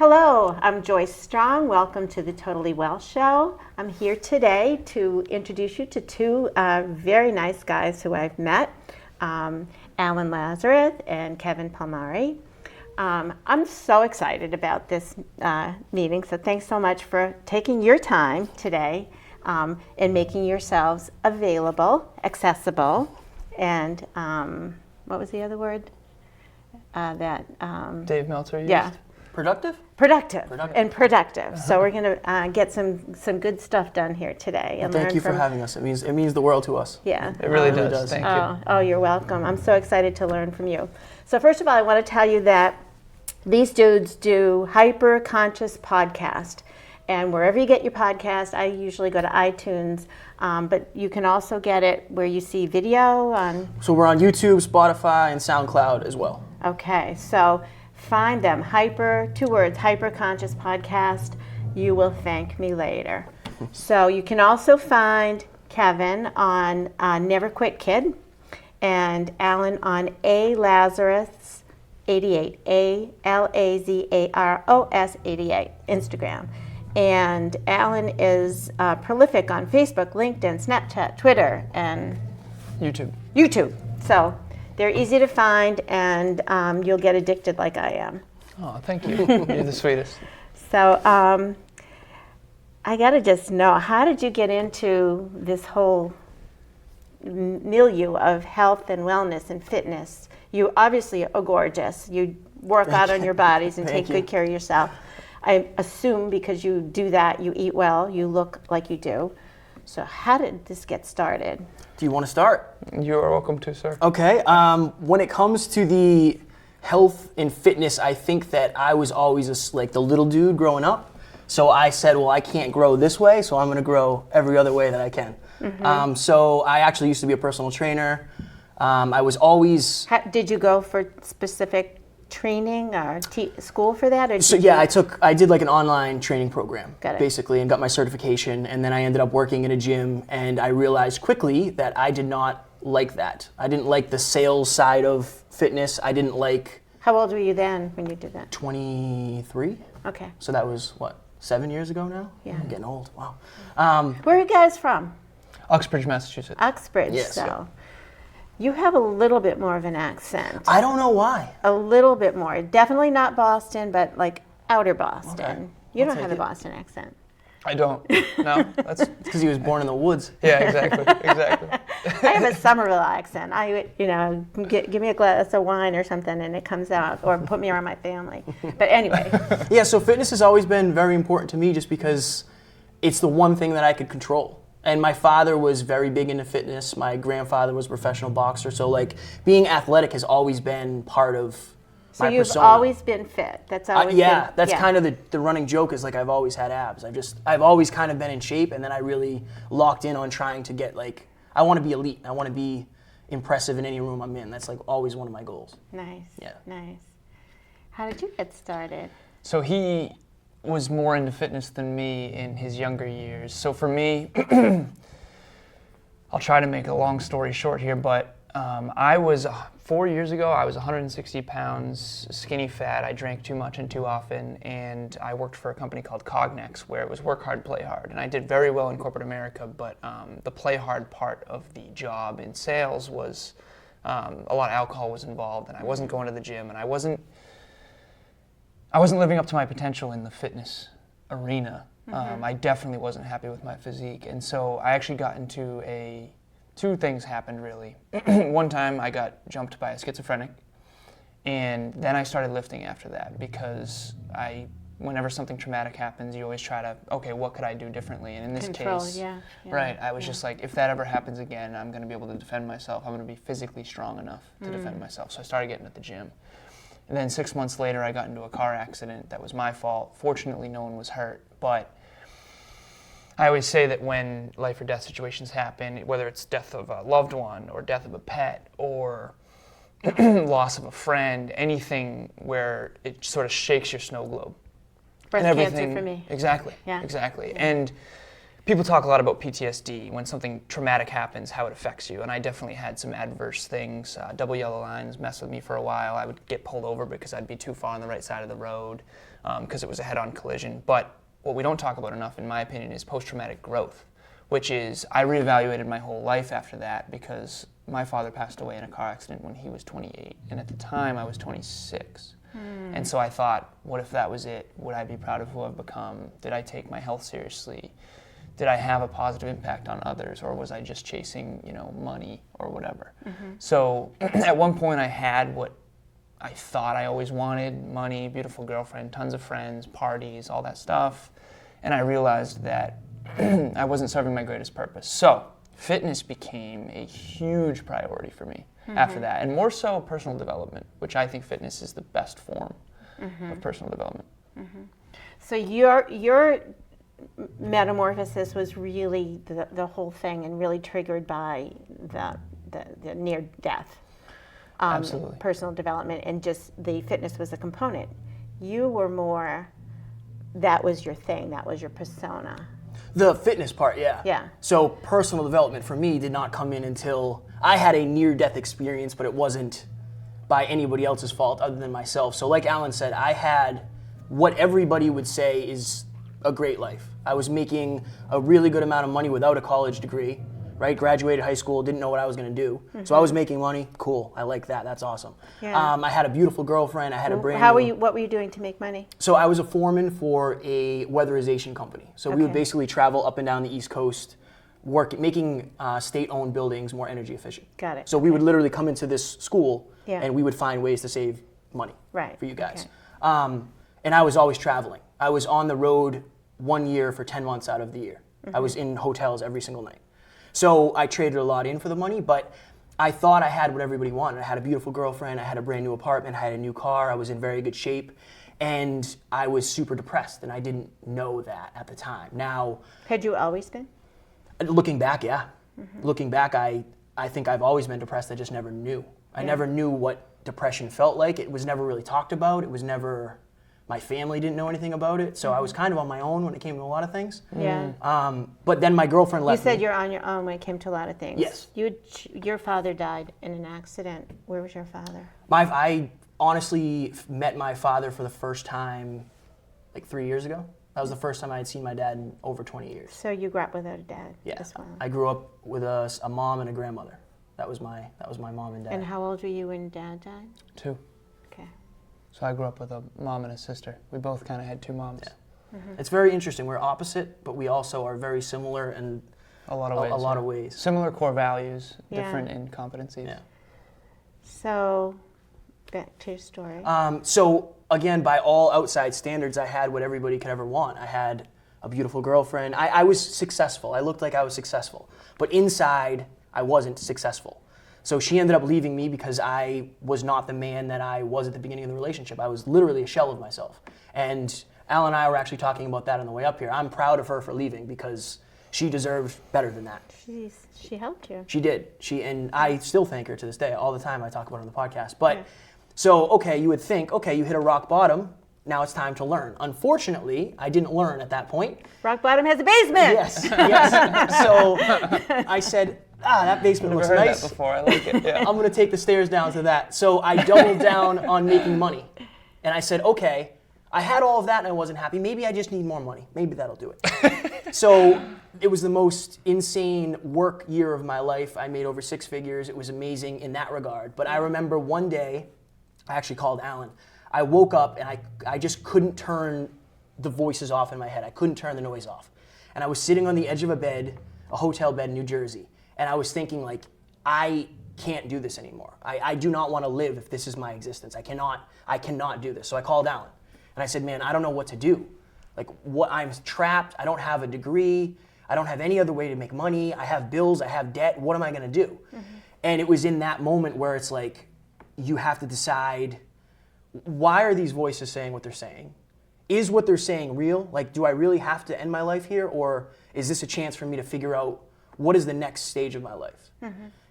Hello, I'm Joyce Strong. Welcome to the Totally Well Show. I'm here today to introduce you to two very nice guys who I've met, Alan Lazaros and Kevin Palmieri. I'm so excited about this meeting, so thanks so much for taking your time today and making yourselves available, accessible, and what was the other word? Dave Meltzer used? Yeah. Productive. So we're going to get some good stuff done here today. And thank you for having us. It means the world to us. Yeah. It really does. Thank you. Oh, you're welcome. I'm so excited to learn from you. So first of all, I want to tell you that these dudes do Hyper-Conscious podcast. And wherever you get your podcast, I usually go to iTunes, but you can also get it where you see video on. So we're on YouTube, Spotify, and SoundCloud as well. Okay, so find them, Hyper-Conscious podcast. You will thank me later. So you can also find Kevin on Never Quit Kid and Alan on A Lazaros 88, ALAZAROS 88, Instagram. And Alan is prolific on Facebook, LinkedIn, Snapchat, Twitter, and YouTube. So they're easy to find, and you'll get addicted like I am. Oh, thank you. You're the sweetest. So I got to just know, how did you get into this whole milieu of health and wellness and fitness? You obviously are gorgeous. You work out on your bodies and take good care of yourself. I assume because you do that, you eat well, you look like you do. So how did this get started? Do you want to start? You are welcome to, sir. Okay. When it comes to the health and fitness, I think that I was always like the little dude growing up. So I said, well, I can't grow this way, so I'm going to grow every other way that I can. Mm-hmm. So I actually used to be a personal trainer. I was always... Did you go for specific training or school for that? Or I did like an online training program, basically, and got my certification, and then I ended up working in a gym, and I realized quickly that I did not like that. I didn't like the sales side of fitness. I didn't like... How old were you then when you did that? 23. Okay. So that was, 7 years ago now? Yeah. I'm getting old, wow. Where are you guys from? Uxbridge, Massachusetts. Uxbridge, yes, so... Yeah. You have a little bit more of an accent. I don't know why. A little bit more. Definitely not Boston, but like outer Boston. Okay. You don't have a Boston accent. I don't. No, that's because he was born in the woods. Yeah, exactly. I have a Somerville accent. Give me a glass of wine or something, and it comes out, or put me around my family. But anyway. Yeah. So fitness has always been very important to me, just because it's the one thing that I could control. And my father was very big into fitness. My grandfather was a professional boxer. So like being athletic has always been part of my persona. So you've always been fit. That's always been, that's kind of the running joke, is like I've always had abs. I've always kind of been in shape, and then I really locked in on trying to get I want to be elite. I want to be impressive in any room I'm in. That's like always one of my goals. Nice. Yeah. Nice. How did you get started? So he was more into fitness than me in his younger years. So for me, I'll try to make a long story short here, but 4 years ago, I was 160 pounds, skinny fat. I drank too much and too often, and I worked for a company called Cognex, where it was work hard, play hard. And I did very well in corporate America, but the play hard part of the job in sales was a lot of alcohol was involved, and I wasn't going to the gym, and I wasn't living up to my potential in the fitness arena. Mm-hmm. I definitely wasn't happy with my physique. And so I actually got into two things happened really. One time I got jumped by a schizophrenic, and then I started lifting after that, because whenever something traumatic happens, you always try to, okay, what could I do differently? And in this case, right, I was just like, if that ever happens again, I'm gonna be able to defend myself. I'm gonna be physically strong enough to defend myself. So I started getting at the gym. And then 6 months later, I got into a car accident that was my fault. Fortunately, no one was hurt. But I always say that when life or death situations happen, whether it's death of a loved one or death of a pet or loss of a friend, anything where it sort of shakes your snow globe. Breast cancer for me. Exactly. Yeah. Exactly. Yeah. And people talk a lot about PTSD, when something traumatic happens, how it affects you. And I definitely had some adverse things. Double yellow lines messed with me for a while. I would get pulled over because I'd be too far on the right side of the road because it was a head-on collision. But what we don't talk about enough, in my opinion, is post-traumatic growth, which is I reevaluated my whole life after that because my father passed away in a car accident when he was 28. And at the time, I was 26. And so I thought, what if that was it? Would I be proud of who I've become? Did I take my health seriously? Did I have a positive impact on others, or was I just chasing, money or whatever? So at one point I had what I thought I always wanted: money, beautiful girlfriend, tons of friends, parties, all that stuff. And I realized that I wasn't serving my greatest purpose. So fitness became a huge priority for me after that, and more so personal development, which I think fitness is the best form of personal development. So your metamorphosis was really the whole thing, and really triggered by the near death. Absolutely. Personal development, and just the fitness was a component. You were more, that was your thing, that was your persona. The fitness part, yeah. Yeah. So personal development for me did not come in until I had a near-death experience, but it wasn't by anybody else's fault other than myself. So like Alan said, I had what everybody would say is a great life. I was making a really good amount of money without a college degree, right? Graduated high school, didn't know what I was going to do. So I was making money. Cool. I like that. That's awesome. Yeah. I had a beautiful girlfriend. I had a brand new... What were you doing to make money? So I was a foreman for a weatherization company. So we would Okay. basically travel up and down the East Coast, making state-owned buildings more energy efficient. Got it. So we would literally come into this school Yeah. and we would find ways to save money Right. for you guys. Okay. And I was always traveling. I was on the road 1 year for 10 months out of the year. I was in hotels every single night. So I traded a lot in for the money, but I thought I had what everybody wanted. I had a beautiful girlfriend, I had a brand new apartment, I had a new car, I was in very good shape, and I was super depressed, and I didn't know that at the time. Now, Had you always been? looking back, yeah. Looking back, I think I've always been depressed, I just never knew. I never knew what depression felt like. It was never really talked about. It was never... My family didn't know anything about it, so I was kind of on my own when it came to a lot of things. Yeah. But then my girlfriend You left said me. you're on your own when it came to a lot of things. Yes. Your father died in an accident. Where was your father? I honestly met my father for the first time like 3 years ago. That was the first time I had seen my dad in over 20 years. So you grew up without a dad Yeah, as well. I grew up with a mom and a grandmother. That was my mom and dad. And how old were you when Dad died? 2. Okay. So I grew up with a mom and a sister. We both kind of had 2 moms. Yeah. It's very interesting. We're opposite, but we also are very similar in A lot of ways. a lot yeah. of ways. Similar core values, Yeah. different in competencies. Yeah. So, back to your story. So again, by all outside standards, I had what everybody could ever want. I had a beautiful girlfriend. I was successful. I looked like I was successful. But inside, I wasn't successful. So she ended up leaving me because I was not the man that I was at the beginning of the relationship. I was literally a shell of myself. And Al and I were actually talking about that on the way up here. I'm proud of her for leaving because she deserved better than that. She helped you. She did. And I still thank her to this day. All the time I talk about it on the podcast. But Yeah. so, okay, you would think, okay, you hit a rock bottom. Now it's time to learn. Unfortunately, I didn't learn at that point. Rock bottom has a basement. Yes, yes. So I said, that basement looks Never heard nice. that before. I like it. Yeah. I'm going to take the stairs down to that. So I doubled down on making money. And I said, okay, I had all of that and I wasn't happy. Maybe I just need more money. Maybe that'll do it. So it was the most insane work year of my life. I made over 6 figures. It was amazing in that regard. But I remember one day, I actually called Alan. I woke up and I just couldn't turn the voices off in my head. I couldn't turn the noise off. And I was sitting on the edge of a bed, a hotel bed in New Jersey. And I was thinking, like, I can't do this anymore. I do not want to live if this is my existence. I cannot do this. So I called Alan. And I said, man, I don't know what to do. Like, I'm trapped. I don't have a degree. I don't have any other way to make money. I have bills. I have debt. What am I going to do? And it was in that moment where it's like, you have to decide, why are these voices saying what they're saying? Is what they're saying real? Like, do I really have to end my life here? Or is this a chance for me to figure out what is the next stage of my life?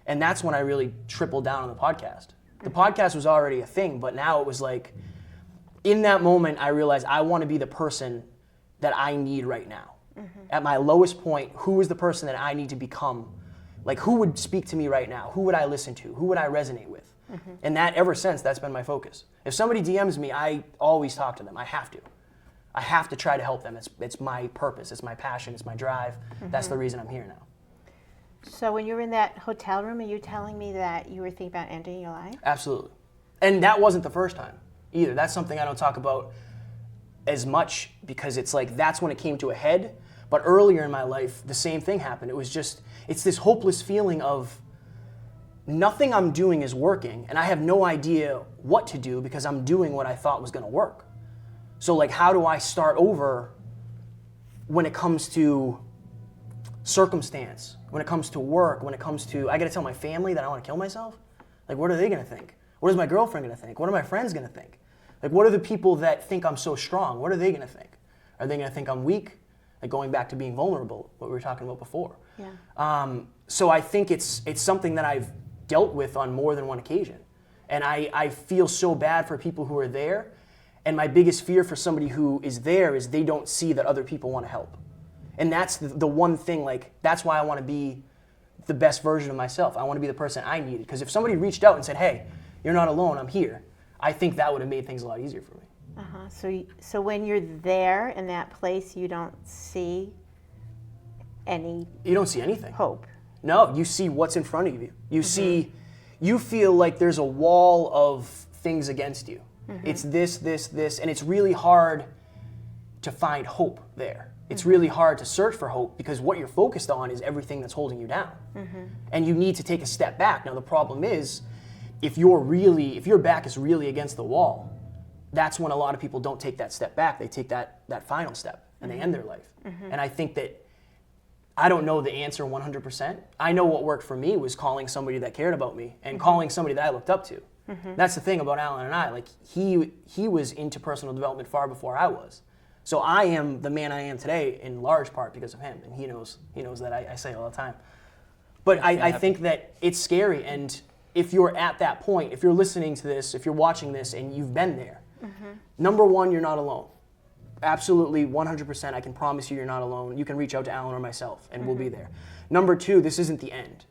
And that's when I really tripled down on the podcast. The podcast was already a thing, but now it was like, in that moment, I realized I want to be the person that I need right now. At my lowest point, who is the person that I need to become? Like, who would speak to me right now? Who would I listen to? Who would I resonate with? And that, ever since, that's been my focus. If somebody DMs me, I always talk to them. I have to. I have to try to help them. It's my purpose. It's my passion. It's my drive. That's the reason I'm here now. So when you were in that hotel room, are you telling me that you were thinking about ending your life? Absolutely. And that wasn't the first time either. That's something I don't talk about as much because it's like that's when it came to a head. But earlier in my life, the same thing happened. It was just, it's this hopeless feeling of nothing I'm doing is working, and I have no idea what to do because I'm doing what I thought was going to work. So, like, how do I start over when it comes to circumstance, when it comes to work, when it comes to, I got to tell my family that I want to kill myself? Like, what are they going to think? What is my girlfriend going to think? What are my friends going to think? Like, what are the people that think I'm so strong? What are they going to think? Are they going to think I'm weak? Like, going back to being vulnerable, what we were talking about before. Yeah. So I think it's something that I've dealt with on more than one occasion. And I feel so bad for people who are there. And my biggest fear for somebody who is there is they don't see that other people want to help. And that's the one thing, like, that's why I want to be the best version of myself. I want to be the person I needed. Because if somebody reached out and said, hey, you're not alone, I'm here, I think that would have made things a lot easier for me. So when you're there in that place, you don't see any You don't see anything. hope. No, you see what's in front of you. You feel like there's a wall of things against you. It's this, and it's really hard to find hope there. It's really hard to search for hope because what you're focused on is everything that's holding you down. And you need to take a step back. Now the problem is, if your back is really against the wall, that's when a lot of people don't take that step back. They take that final step and they end their life. And I think that I don't know the answer 100%. I know what worked for me was calling somebody that cared about me and calling somebody that I looked up to. That's the thing about Alan and I. Like, he was into personal development far before I was. So I am the man I am today in large part because of him, and he knows that I say it all the time. But I think that it's scary, and if you're at that point, if you're listening to this, if you're watching this and you've been there, number one, you're not alone. Absolutely, 100%, I can promise you're not alone. You can reach out to Alan or myself, and we'll be there. Number two, this isn't the end.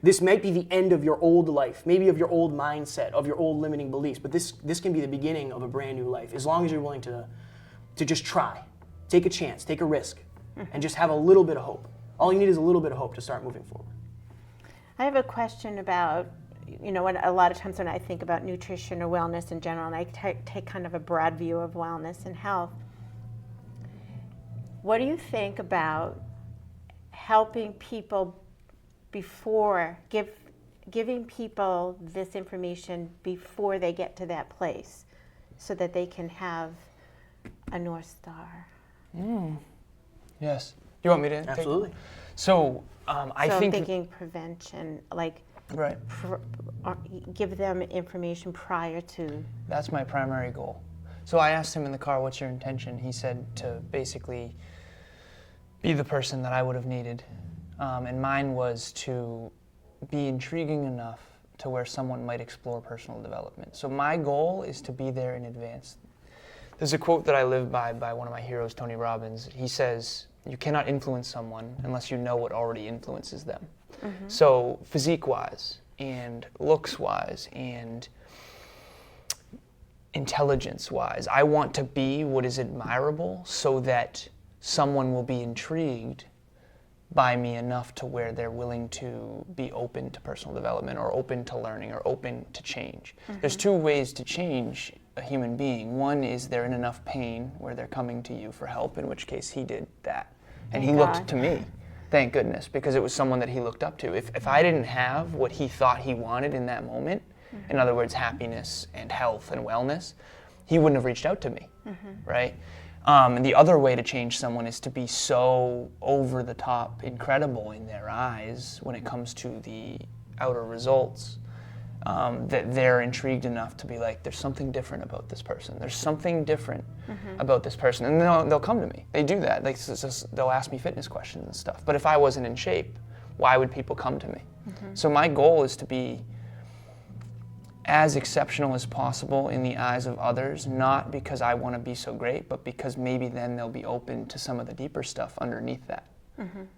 This might be the end of your old life, maybe of your old mindset, of your old limiting beliefs, but this can be the beginning of a brand new life, as long as you're willing to just try, take a chance, take a risk, and just have a little bit of hope. All you need is a little bit of hope to start moving forward. I have a question about, when a lot of times when I think about nutrition or wellness in general, and I take kind of a broad view of wellness and health, what do you think about helping people giving people this information before they get to that place so that they can have a North Star? Yes. You want me to? Absolutely. So I I'm think thinking prevention, like right. Give them information prior to. That's my primary goal. So I asked him in the car, what's your intention? He said to basically be the person that I would have needed. And mine was to be intriguing enough to where someone might explore personal development. So my goal is to be there in advance. There's a quote that I live by one of my heroes, Tony Robbins. He says, you cannot influence someone unless you know what already influences them. So physique-wise and looks-wise and intelligence-wise, I want to be what is admirable so that someone will be intrigued by me enough to where they're willing to be open to personal development or open to learning or open to change. There's two ways to change a human being. One is they're in enough pain where they're coming to you for help, in which case he did that. And he looked to me, thank goodness, because it was someone that he looked up to. If I didn't have what he thought he wanted in that moment, in other words, happiness and health and wellness, he wouldn't have reached out to me, right? And the other way to change someone is to be so over the top incredible in their eyes when it comes to the outer results that they're intrigued enough to be like, there's something different about this person. There's something different about this person. And they'll come to me. They do that. They'll ask me fitness questions and stuff. But if I wasn't in shape, why would people come to me? So my goal is to be as exceptional as possible in the eyes of others, not because I want to be so great, but because maybe then they'll be open to some of the deeper stuff underneath that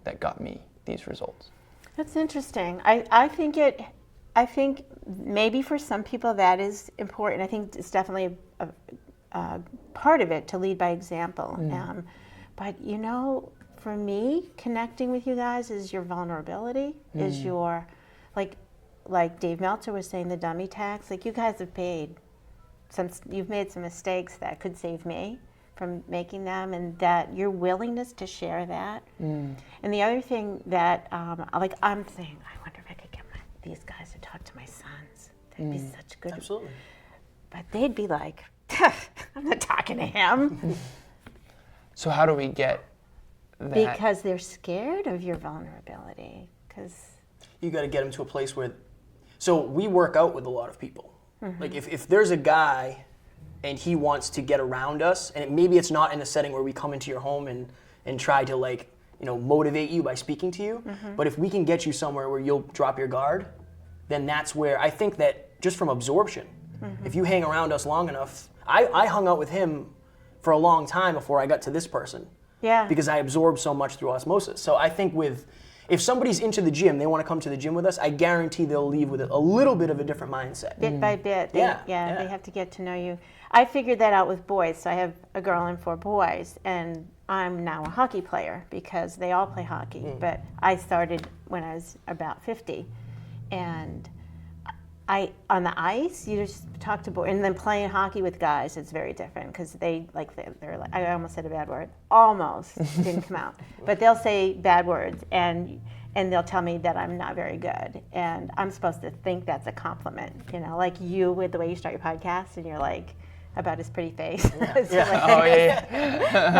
that got me these results. That's interesting. I think maybe for some people that is important. I think it's definitely a part of it to lead by example. But you know, for me, connecting with you guys is your vulnerability, is your, like Dave Meltzer was saying, the dummy tax. Like, you guys have you've made some mistakes that could save me from making them, and that your willingness to share that. And the other thing that, I'm saying, I wonder if I could get these guys to talk to my sons. They'd be such good. Absolutely. But they'd be like, I'm not talking to him. So how do we get that? Because they're scared of your vulnerability. Because You got to get them to a place where, so we work out with a lot of people. Like if there's a guy and he wants to get around us, and maybe it's not in a setting where we come into your home and try to motivate you by speaking to you, but if we can get you somewhere where you'll drop your guard, then that's where I think that just from absorption, if you hang around us long enough, I hung out with him for a long time before I got to this person. Yeah. Because I absorbed so much through osmosis. So I think if somebody's into the gym, they want to come to the gym with us, I guarantee they'll leave with a little bit of a different mindset. bit by bit, they Yeah. have to get to know you. I figured that out with boys. So I have a girl and 4 boys, and I'm now a hockey player because they all play hockey. But I started when I was about 50, and on the ice, you just talk to boys, and then playing hockey with guys, it's very different because they're like, I almost said a bad word, almost didn't come out, but they'll say bad words, and they'll tell me that I'm not very good, and I'm supposed to think that's a compliment, like you with the way you start your podcast, and you're like, about his pretty face. But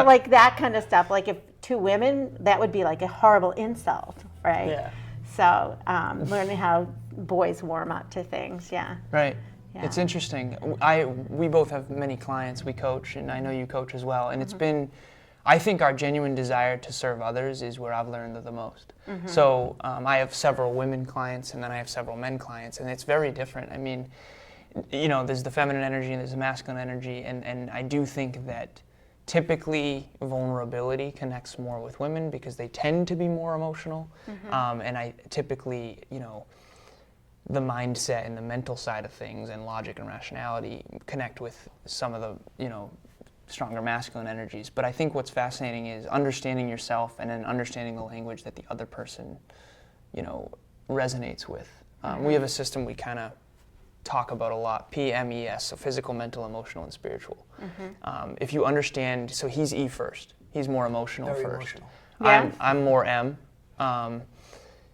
like that kind of stuff, like if 2 women, that would be like a horrible insult, right? Yeah. So learning how boys warm up to things, Right. Yeah. It's interesting. We both have many clients we coach, and I know you coach as well. And it's been, I think our genuine desire to serve others is where I've learned the most. So I have several women clients, and then I have several men clients, and it's very different. I mean, there's the feminine energy and there's the masculine energy, and I do think that typically vulnerability connects more with women because they tend to be more emotional, and I typically, the mindset and the mental side of things and logic and rationality connect with some of the, stronger masculine energies. But I think what's fascinating is understanding yourself and then understanding the language that the other person, resonates with. We have a system we kind of talk about a lot, PMES, so physical, mental, emotional, and spiritual. If you understand, so he's E first. He's more emotional Very first. emotional. Yeah. I'm more M,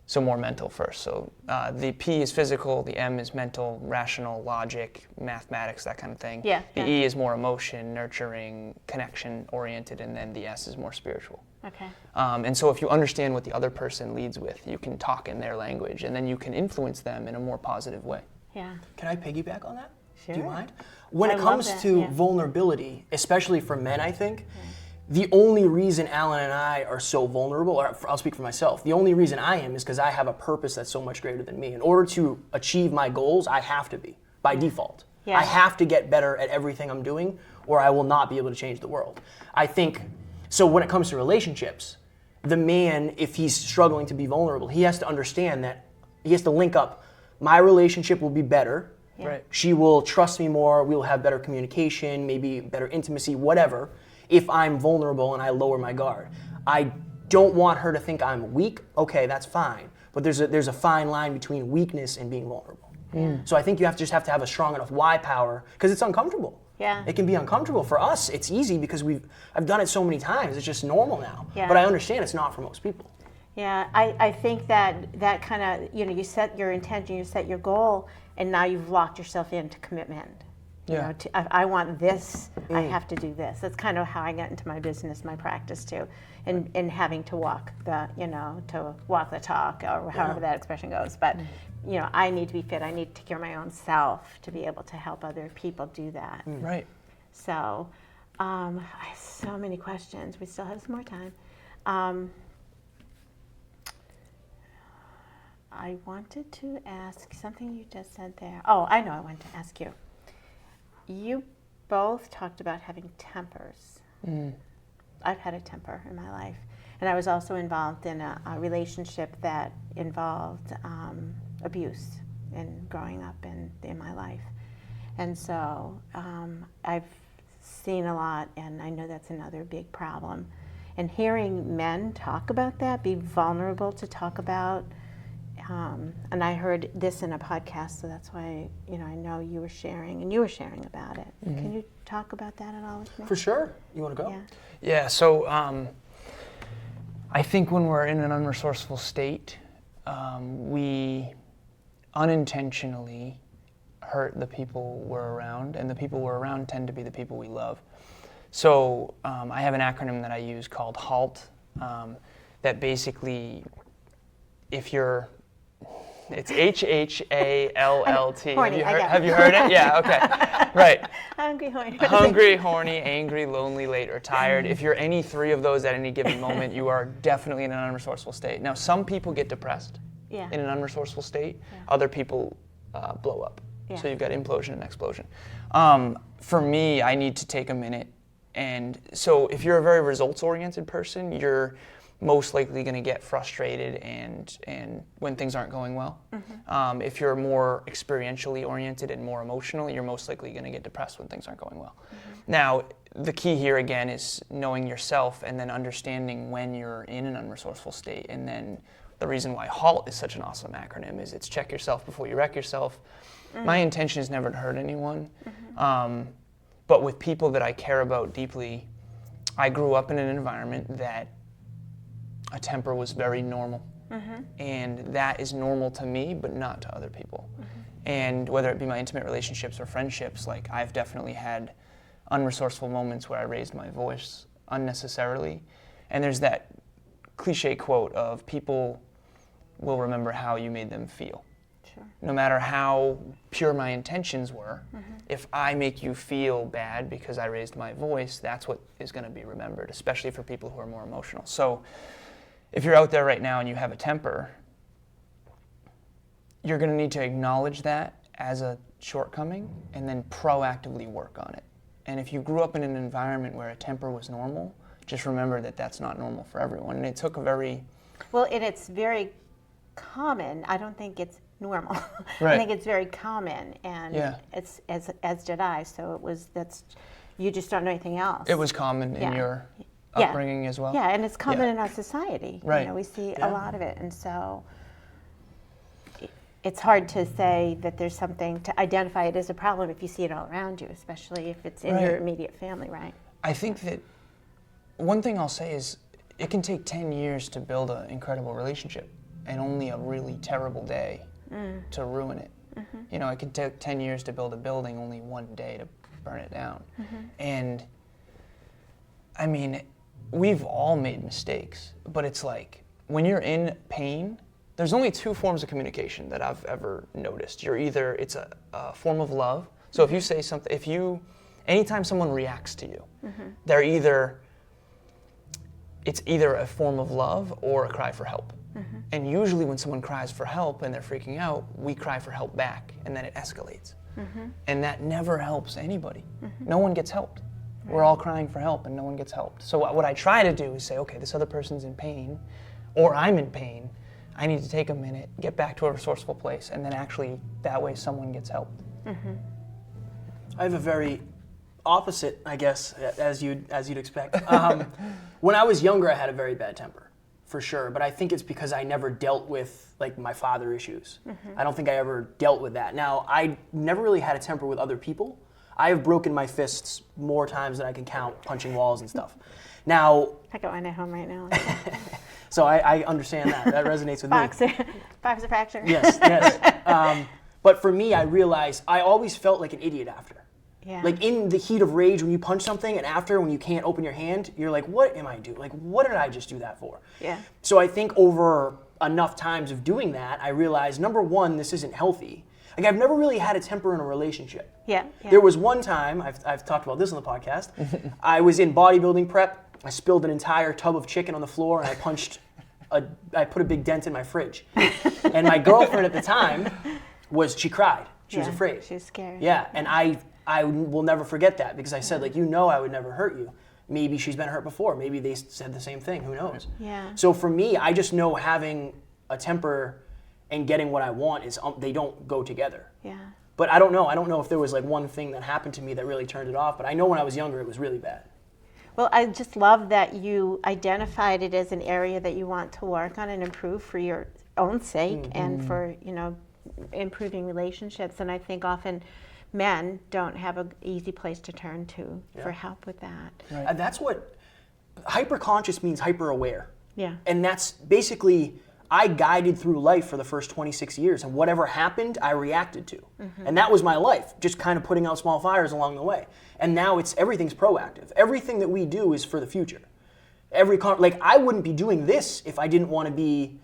so more mental first. So the P is physical, the M is mental, rational, logic, mathematics, that kind of thing. Yeah, The yeah. E is more emotion, nurturing, connection-oriented, and then the S is more spiritual. Okay. And so if you understand what the other person leads with, you can talk in their language, and then you can influence them in a more positive way. Yeah. Can I piggyback on that? Sure. Do you mind? When I it love comes that, to yeah. vulnerability, especially for men, I think, the only reason Alan and I are so vulnerable, or I'll speak for myself, the only reason I am is because I have a purpose that's so much greater than me. In order to achieve my goals, I have to be, by default. Yeah. I have to get better at everything I'm doing, or I will not be able to change the world. I think, so when it comes to relationships, the man, if he's struggling to be vulnerable, he has to understand that he has to link up. My relationship will be better. Yeah. Right. She will trust me more. We'll have better communication, maybe better intimacy, whatever, if I'm vulnerable and I lower my guard. I don't want her to think I'm weak. Okay, that's fine. But there's a fine line between weakness and being vulnerable. So I think you have to have a strong enough why power, because it's uncomfortable. Yeah. It can be uncomfortable. For us, it's easy because I've done it so many times. It's just normal now. Yeah. But I understand it's not for most people. Yeah, I think that kind of, you set your intention, you set your goal, and now you've locked yourself into commitment. Yeah. I want this, I have to do this. That's kind of how I got into my business, my practice too, and having to walk the, to walk the talk, or however that expression goes. But, I need to be fit. I need to take care of my own self to be able to help other people do that. Right. So, I have so many questions. We still have some more time. I wanted to ask something you just said there. Oh, I know I wanted to ask you. You both talked about having tempers. I've had a temper in my life. And I was also involved in a relationship that involved abuse in growing up in my life. And so I've seen a lot, and I know that's another big problem. And hearing men talk about that, be vulnerable to talk about, and I heard this in a podcast, so that's why I know you were sharing, and you were sharing about it. Can you talk about that at all with me? For sure. You want to go? Yeah. Yeah, so I think when we're in an unresourceful state, we unintentionally hurt the people we're around, and the people we're around tend to be the people we love. So I have an acronym that I use called HALT, that basically, it's HHALLT. Horny, Have you heard it? Yeah, okay. Right. Hungry, horny. Hungry, horny, angry, lonely, late, or tired. If you're any three of those at any given moment, you are definitely in an unresourceful state. Now, some people get depressed in an unresourceful state. Yeah. Other people blow up. Yeah. So you've got implosion and explosion. For me, I need to take a minute. And so if you're a very results-oriented person, you're most likely going to get frustrated and when things aren't going well. If you're more experientially oriented and more emotional, you're most likely going to get depressed when things aren't going well. Now, the key here again is knowing yourself and then understanding when you're in an unresourceful state. And then the reason why HALT is such an awesome acronym is it's check yourself before you wreck yourself. My intention is never to hurt anyone. But with people that I care about deeply, I grew up in an environment that a temper was very normal. And that is normal to me, but not to other people. And whether it be my intimate relationships or friendships, like I've definitely had unresourceful moments where I raised my voice unnecessarily. And there's that cliche quote of people will remember how you made them feel. Sure. No matter how pure my intentions were, if I make you feel bad because I raised my voice, that's what is going to be remembered, especially for people who are more emotional. So if you're out there right now and you have a temper, you're going to need to acknowledge that as a shortcoming and then proactively work on it. And if you grew up in an environment where a temper was normal, just remember that that's not normal for everyone. And it took a very... Well, and it's very common. I don't think it's normal. Right. I think it's very common, and it's as did I. So you just don't know anything else. It was common in your upbringing as well? Yeah, and it's common in our society. Right. We see a lot of it, and so it's hard to say that there's something to identify it as a problem if you see it all around you, especially if it's in your immediate family, right? I think that one thing I'll say is it can take 10 years to build an incredible relationship and only a really terrible day to ruin it. It can take 10 years to build a building, only one day to burn it down. And I mean, we've all made mistakes, but it's like when you're in pain, there's only two forms of communication that I've ever noticed. It's a form of love. So if you say something, anytime someone reacts to you, it's either a form of love or a cry for help. And usually when someone cries for help and they're freaking out, we cry for help back, and then it escalates. And that never helps anybody. No one gets helped. We're all crying for help and no one gets helped. So what I try to do is say, okay, this other person's in pain, or I'm in pain. I need to take a minute, get back to a resourceful place, and then actually that way someone gets helped. I have a very opposite, I guess, as you'd expect. When I was younger, I had a very bad temper, for sure. But I think it's because I never dealt with my father issues. I don't think I ever dealt with that. Now, I never really had a temper with other people. I have broken my fists more times than I can count, punching walls and stuff. Now, I got one at home right now. so I understand that. That resonates with me. Boxer fracture. Yes. But for me, I realized I always felt like an idiot after. Yeah. Like in the heat of rage when you punch something, and after when you can't open your hand, you're like, what am I doing? Like, what did I just do that for? Yeah. So I think over enough times of doing that, I realized, number one, this isn't healthy. Like, I've never really had a temper in a relationship. Yeah. There was one time, I've talked about this on the podcast, I was in bodybuilding prep, I spilled an entire tub of chicken on the floor, and I punched I put a big dent in my fridge. And my girlfriend at the time she cried. She was afraid. She was scared. Yeah, and I will never forget that because I said, like, I would never hurt you. Maybe she's been hurt before. Maybe they said the same thing. Who knows? Yeah. So for me, I just know having a temper and getting what I want they don't go together. Yeah. But I don't know. I don't know if there was like one thing that happened to me that really turned it off. But I know when I was younger, it was really bad. Well, I just love that you identified it as an area that you want to work on and improve for your own sake and for, improving relationships. And I think often men don't have an easy place to turn to for help with that. Right. That's what hyper-conscious means, hyper-aware. Yeah. And that's basically, I guided through life for the first 26 years, and whatever happened, I reacted to. And that was my life, just kind of putting out small fires along the way. And now everything's proactive. Everything that we do is for the future. I wouldn't be doing this if I didn't want to be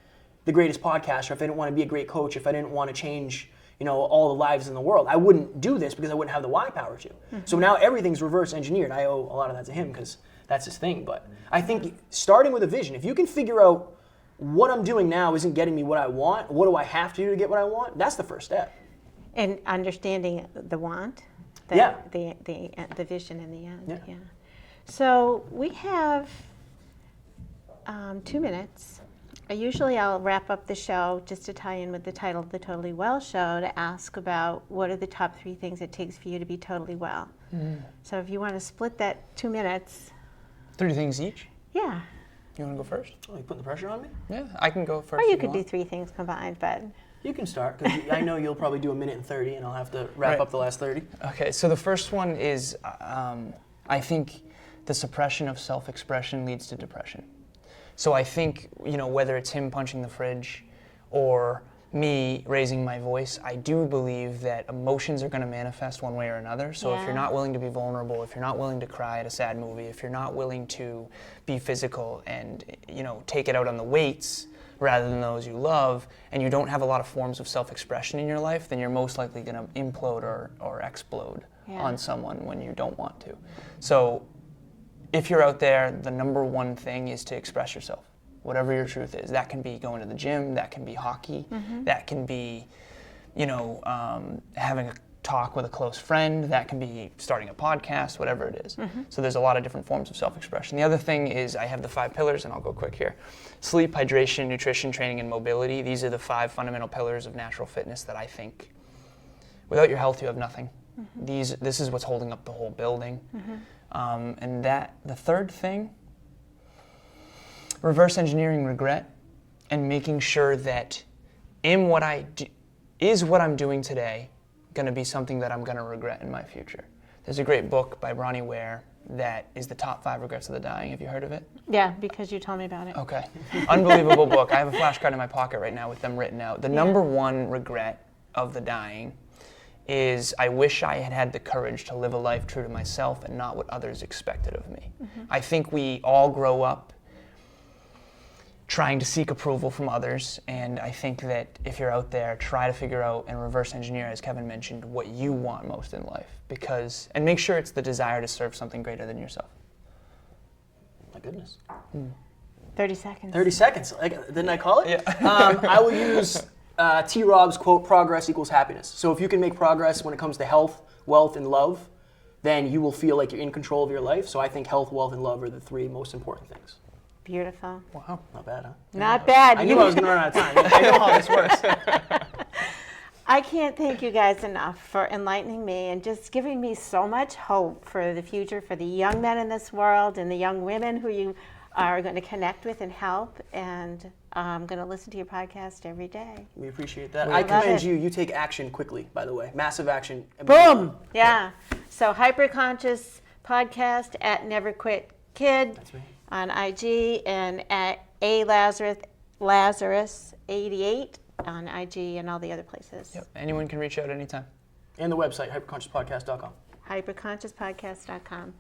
the greatest podcaster, if I didn't want to be a great coach, if I didn't want to change all the lives in the world. I wouldn't do this because I wouldn't have the why power to. So now everything's reverse engineered. I owe a lot of that to him because that's his thing. But I think starting with a vision, if you can figure out what I'm doing now isn't getting me what I want, what do I have to do to get what I want? That's the first step. And understanding the want, the vision in the end. Yeah. So we have 2 minutes. Usually I'll wrap up the show just to tie in with the title of the Totally Well show to ask about what are the top 3 things it takes for you to be totally well. So if you want to split that 2 minutes. 3 things each? Yeah. You want to go first? Oh, you putting the pressure on me? Yeah, I can go first. Or you could do 3 things combined, but. You can start, because I know you'll probably do 1 minute and 30, and I'll have to wrap up the last 30. Okay, so the first one is, I think the suppression of self-expression leads to depression. So I think, whether it's him punching the fridge or me raising my voice, I do believe that emotions are going to manifest one way or another. So if you're not willing to be vulnerable, if you're not willing to cry at a sad movie, if you're not willing to be physical and, take it out on the weights rather than those you love, and you don't have a lot of forms of self-expression in your life, then you're most likely going to implode or explode on someone when you don't want to. So if you're out there, the number one thing is to express yourself. Whatever your truth is. That can be going to the gym, that can be hockey, that can be, having a talk with a close friend, that can be starting a podcast, whatever it is. So there's a lot of different forms of self-expression. The other thing is I have the 5 pillars, and I'll go quick here. Sleep, hydration, nutrition, training, and mobility. These are the 5 fundamental pillars of natural fitness that I think, without your health, you have nothing. This is what's holding up the whole building. And the third thing, reverse engineering regret and making sure that is what I'm doing today going to be something that I'm going to regret in my future. There's a great book by Bronnie Ware that is the top 5 regrets of the dying. Have you heard of it? Yeah, because you told me about it. Okay. Unbelievable book. I have a flashcard in my pocket right now with them written out. The number one regret of the dying is I wish I had had the courage to live a life true to myself and not what others expected of me. I think we all grow up trying to seek approval from others, and I think that if you're out there, try to figure out and reverse engineer, as Kevin mentioned, what you want most in life, and make sure it's the desire to serve something greater than yourself. My goodness. 30 seconds. 30 seconds. Didn't I call it? Yeah. I will use T. Rob's quote, progress equals happiness. So if you can make progress when it comes to health, wealth, and love, then you will feel like you're in control of your life. So I think health, wealth, and love are the 3 most important things. Beautiful. Wow. Not bad, huh? Not bad. I knew I was going to run out of time. I know how this works. I can't thank you guys enough for enlightening me and just giving me so much hope for the future, for the young men in this world and the young women who you are going to connect with and help. And I'm going to listen to your podcast every day. We appreciate that. I commend you. You take action quickly, by the way. Massive action. Boom! Yeah. So Hyper-Conscious podcast at Never Quit Kid. That's me. On IG, and at Lazarus 88 on IG and all the other places. Yep. Anyone can reach out anytime. And the website, hyperconsciouspodcast.com. Hyperconsciouspodcast.com.